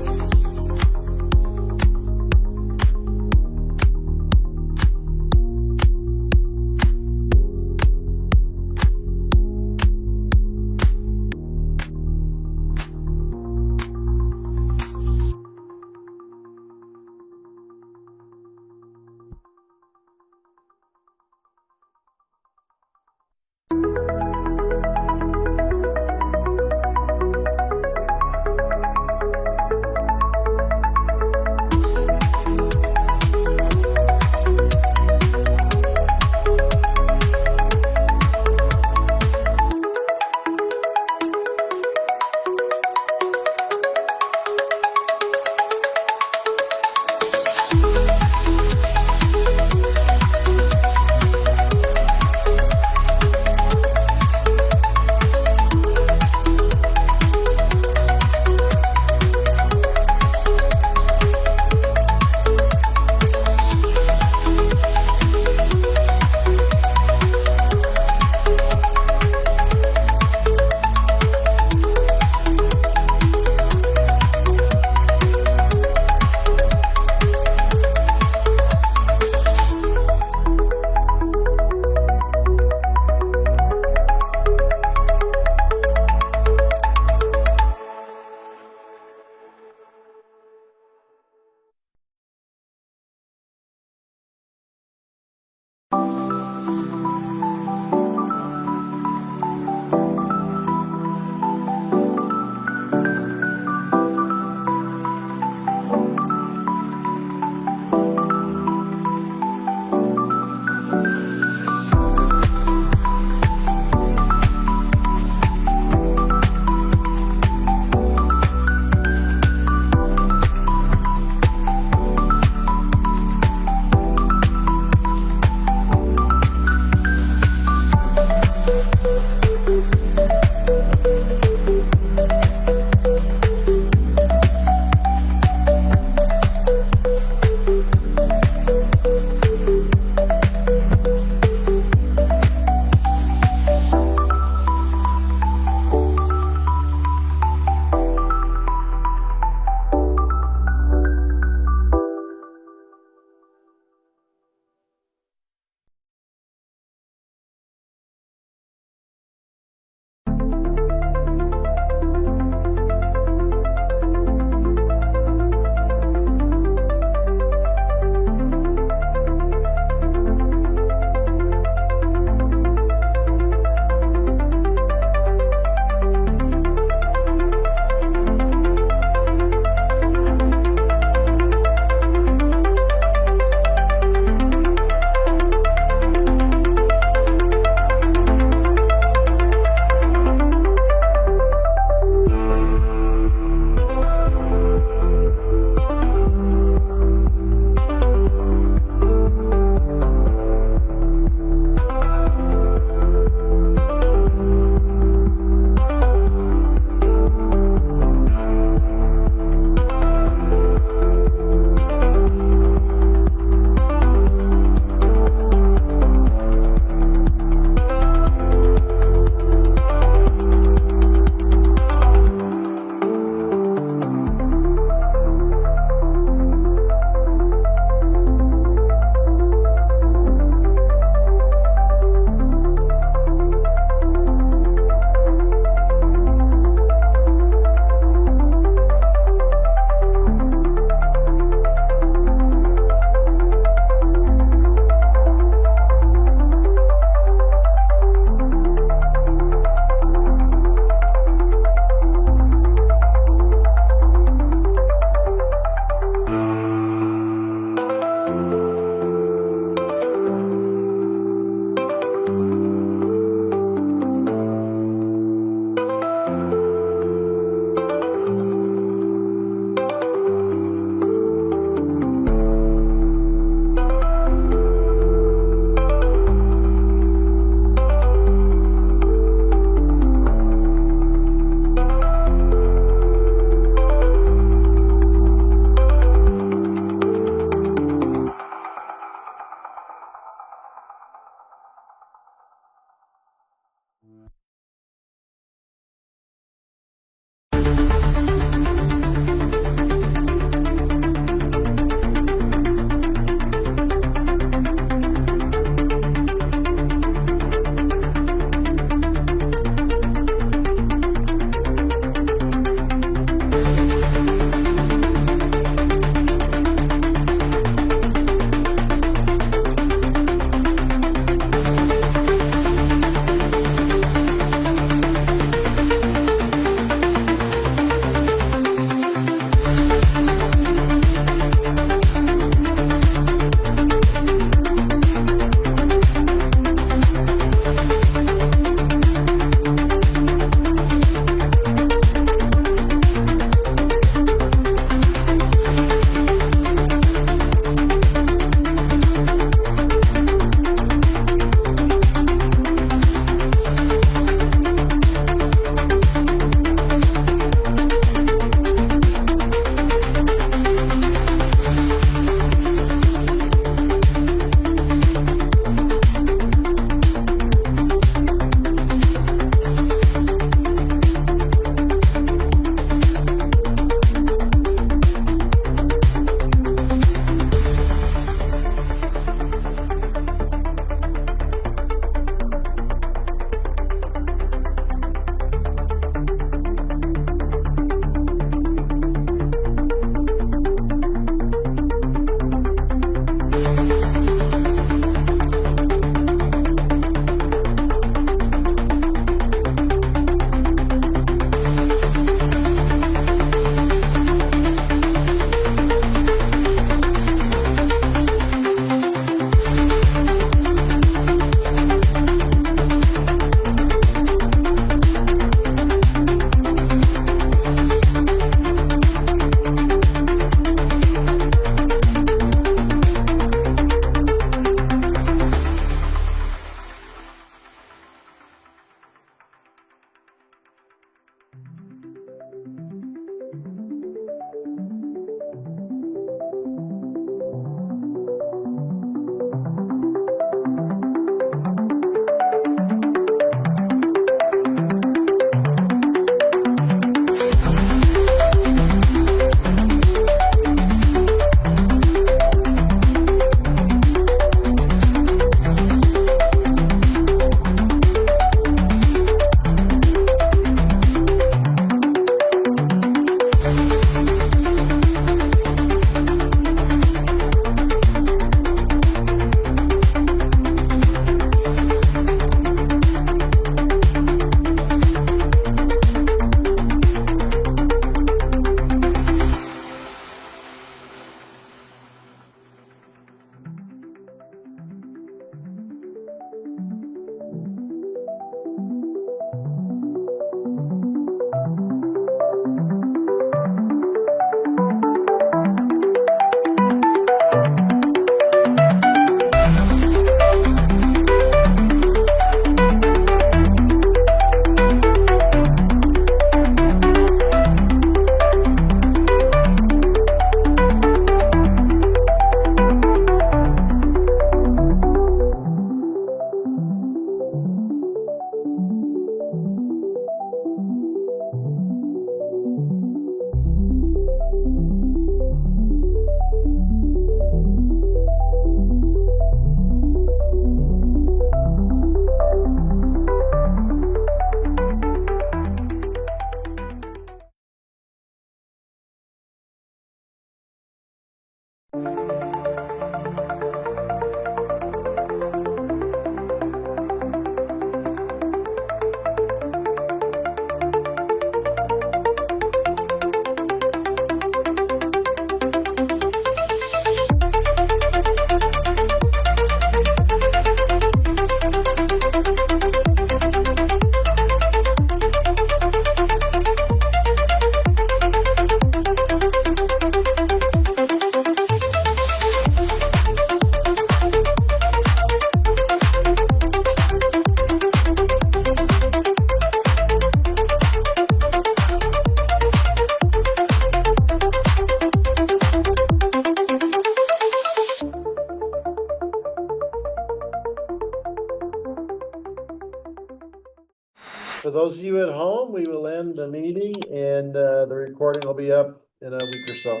for those of you at home, we will end the meeting and the recording will be up in a week or so.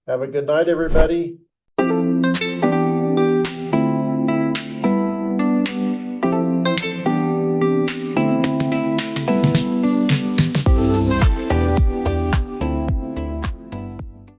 Have a good night, everybody.